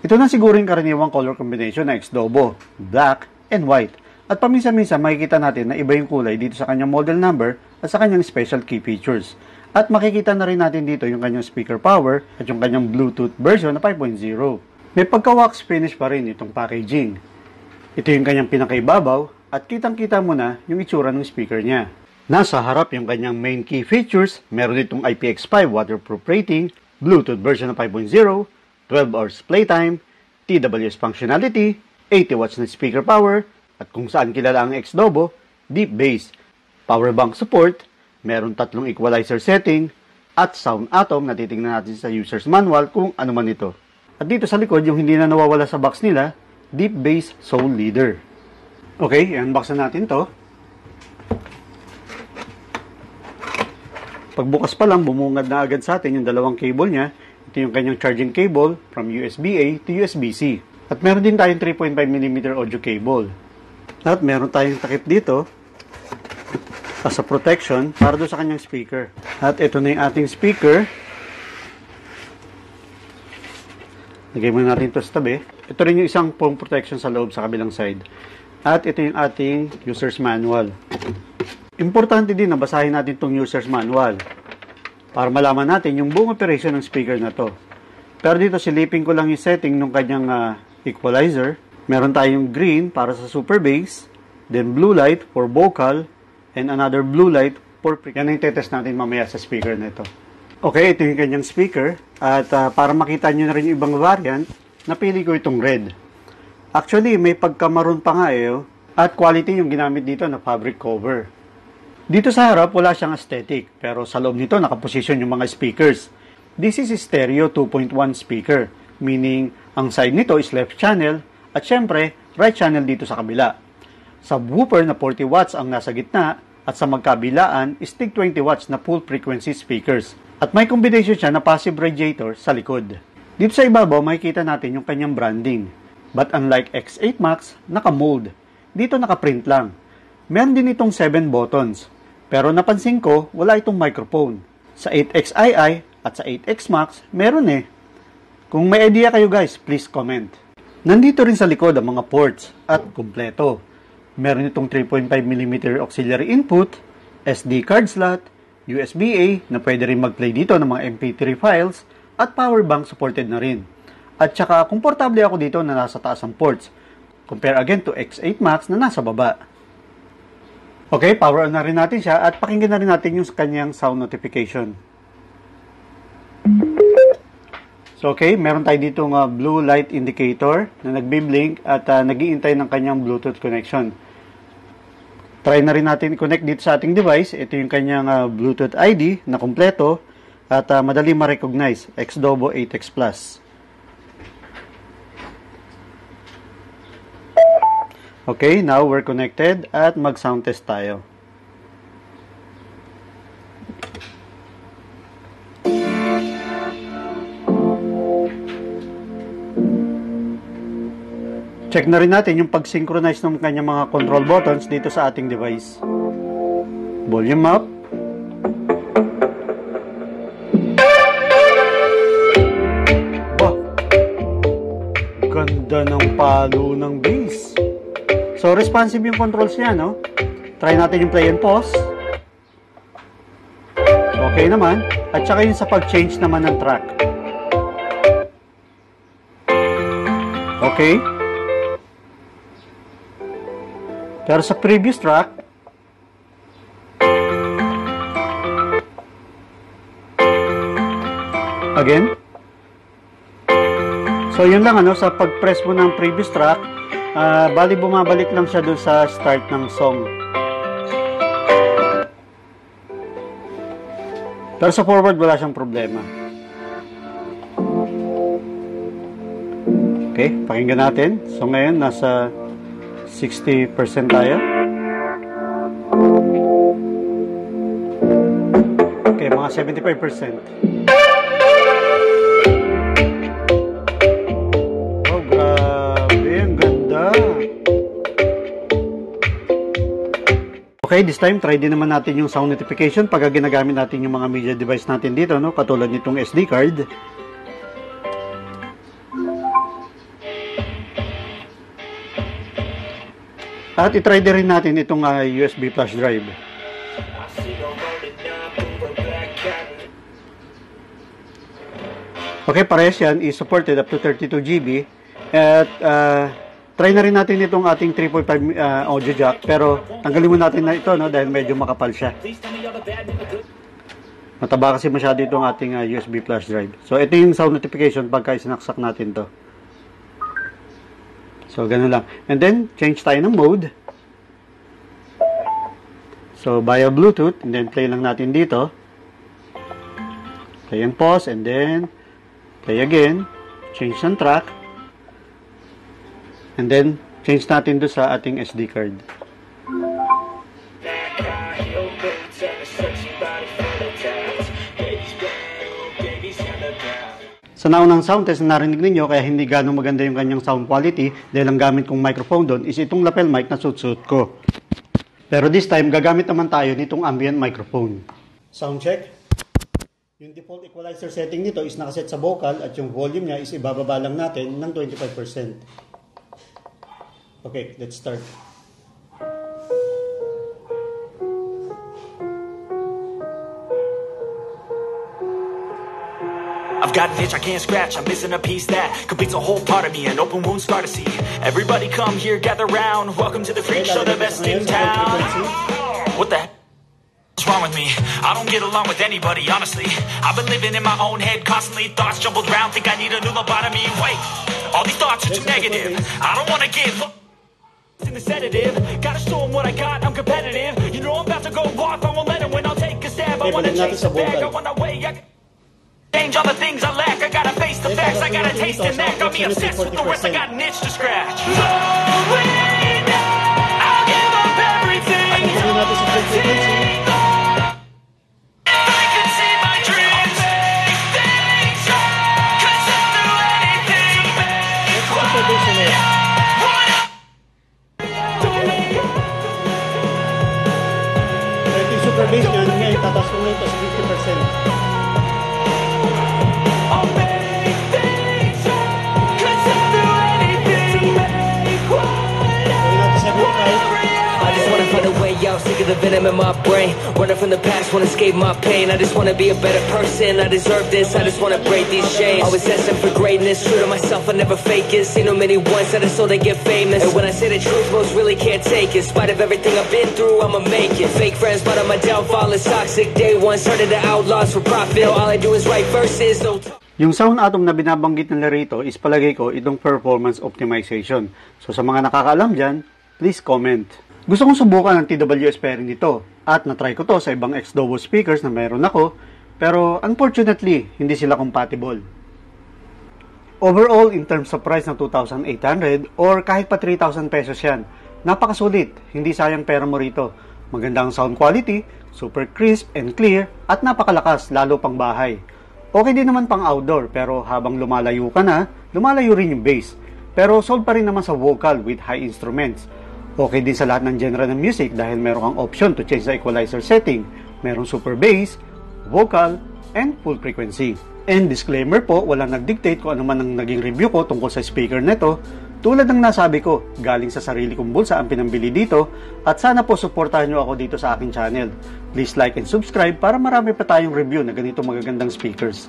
Ito na siguro yung karaniwang color combination na Xdobo, black and white. At paminsan-minsan makikita natin na iba yung kulay dito sa kanyang model number at sa kanyang special key features. At makikita na rin natin dito yung kanyang speaker power at yung kanyang Bluetooth version na 5.0. May pagka-wax finish pa rin itong packaging. Ito yung kanyang pinakaibabaw at kitang-kita mo na yung itsura ng speaker niya. Nasa harap yung kanyang main key features, meron itong IPX5 waterproof rating, Bluetooth version na 5.0, 12 hours playtime, TWS functionality, 80 watts na speaker power, at kung saan kilala ang Xdobo, deep bass, power bank support, meron 3 equalizer setting, at sound atom na titingnan natin sa user's manual kung ano man ito. At dito sa likod, yung hindi na nawawala sa box nila, deep bass soul leader. Okay, i-unbox na natin to. Pagbukas pa lang, bumungad na agad sa atin yung dalawang cable niya. Ito yung kanyang charging cable from USB-A to USB-C. At meron din tayong 3.5mm audio cable. At meron tayong takip dito as a protection para doon sa kanyang speaker. At ito na yung ating speaker. Lagay muna natin ito sa tabi. Ito rin yung isang foam protection sa loob sa kabilang side. At ito yung ating user's manual. Importante din na basahin natin itong user's manual para malaman natin yung buong operation ng speaker na to. Pero dito silipin ko lang yung setting ng kanyang equalizer. Meron tayong green para sa super bass, then blue light for vocal, and another blue light for pre. Yan ang itetest natin mamaya sa speaker na ito. Okay, ito yung kanyang speaker. At para makita nyo na rin yung ibang variant, napili ko itong red. Actually, may pagkamaroon pa nga at quality yung ginamit dito na fabric cover. Dito sa harap, wala siyang aesthetic, pero sa loob nito nakaposisyon yung mga speakers. This is a stereo 2.1 speaker, meaning ang side nito is left channel, at syempre, right channel dito sa kabila. Subwoofer na 40 watts ang nasa gitna, at sa magkabilaan is tig 20 watts na full frequency speakers. At may combination siya na passive radiator sa likod. Dito sa ibabaw, makikita natin yung kanyang branding. But unlike X8 Max, naka-mold. Dito naka-print lang. Meron din itong 7 buttons. Pero napansin ko, wala itong microphone. Sa 8XII at sa 8X Max, meron Kung may idea kayo guys, please comment. Nandito rin sa likod ang mga ports at kumpleto. Meron itong 3.5mm auxiliary input, SD card slot, USB-A na pwede rin mag-play dito ng mga MP3 files, at power bank supported na rin. At saka, komportable ako dito na nasa taas ang ports. Compare again to X8 Max na nasa baba. Okay, power on na rin natin siya at pakinggan na rin natin yung kanyang sound notification. So okay, meron tayo dito ng blue light indicator na nagbi-blink at nag-iintay ng kanyang Bluetooth connection. Try na rin natin i-connect dito sa ating device. Ito yung kanyang Bluetooth ID na kumpleto at madali ma-recognize, Xdobo 8X Plus. Okay, now we're connected at mag-sound test tayo. Check na rin natin yung pag-synchronize ng kanyang mga control buttons dito sa ating device. Volume up. Bah, ganda ng palo ng bass. So, responsive yung controls niya, no? Try natin yung play and pause. Okay naman. At saka yung sa pag-change naman ng track. Okay. Pero sa previous track, again. So, yun lang, sa pag-press mo ng previous track, bali bumabalik lang siya doon sa start ng song. Pero sa forward wala siyang problema. Okay, pakinggan natin. So ngayon nasa 60% tayo. Okay, mga 75%. Okay, this time, try din naman natin yung sound notification pagka ginagamit natin yung mga media device natin dito, no? Katulad nitong SD card. At itry din rin natin itong USB flash drive. Okay, parehas yan is supported up to 32 GB. At try na rin natin itong ating 3.5 audio jack, pero tanggalin mo natin na ito, no, dahil medyo makapal siya. Mataba kasi masyado itong ating USB flash drive. So ito yung sound notification pagka isinaksak natin to. So ganun lang. And then change tayo ng mode. So via Bluetooth, and then play lang natin dito. Play and pause, and then play again. Change ng track. And then change natin doon sa ating SD card. Sa naunang sound test na narinig ninyo, kaya hindi ganong maganda yung kanyang sound quality dahil ang gamit kong microphone doon is itong lapel mic na suit ko. Pero this time, gagamit naman tayo nitong ambient microphone. Sound check. Yung default equalizer setting nito is nakaset sa vocal at yung volume niya is ibababa lang natin ng 25%. Okay, let's start. I've got an itch I can't scratch, I'm missing a piece that completes a whole part of me, an open wound scar to see. Everybody come here, gather round, welcome to the freak show, the best in town. What the heck is wrong with me? I don't get along with anybody, honestly. I've been living in my own head constantly, thoughts jumbled round, think I need a new lobotomy. Wait, all these thoughts are too negative, I don't wanna give in the sedative, gotta show them what I got, I'm competitive. You know I'm about to go off, I won't let it win, I'll take a stab. I wanna chase the bag, I wanna weigh, change all the things I lack. I gotta face the facts. I gotta taste and that. Got me obsessed with the rest. I got an itch to scratch. I'll give up everything. If I could see my dreams, make things right. 'Cause I'll do anything. Yung super bass nyo, ngayon tatas ko ngayon sa 50%. Sick of the venom in my brain, running from the past, wanna escape my pain. I just wanna be a better person, I deserve this, I just wanna break these chains. Always asking for greatness, true to myself, I never fake it. Seen too many ones that are so they get famous, and when I say the truth, most really can't take it. In spite of everything I've been through, I'ma make it. Fake friends, but on my downfall is toxic. Day one, started to outlaws for profit. Now all I do is write verses, no Yung sound atom na binabanggit nila rito is palagay ko itong performance optimization. So sa mga nakakaalam dyan, please comment. Gusto kong subukan ang TWS pairing nito at na-try ko to sa ibang X-Dobo speakers na meron ako, pero unfortunately, hindi sila compatible. Overall, in terms of price na 2,800 or kahit pa 3,000 pesos yan, napakasulit, hindi sayang pera mo rito. Maganda ang sound quality, super crisp and clear, at napakalakas, lalo pang bahay. Okay din naman pang outdoor, pero habang lumalayo ka na, lumalayo rin yung bass. Pero sold pa rin naman sa vocal with high instruments. Okay din sa lahat ng genre ng music dahil meron kang option to change the equalizer setting. Merong super bass, vocal, and full frequency. And disclaimer po, walang nag-dictate kung ano man ang naging review ko tungkol sa speaker nito. Tulad ng nasabi ko, galing sa sarili kong bulsa ang pinambili dito at sana po suportahan nyo ako dito sa aking channel. Please like and subscribe para marami pa tayong review na ganito magagandang speakers.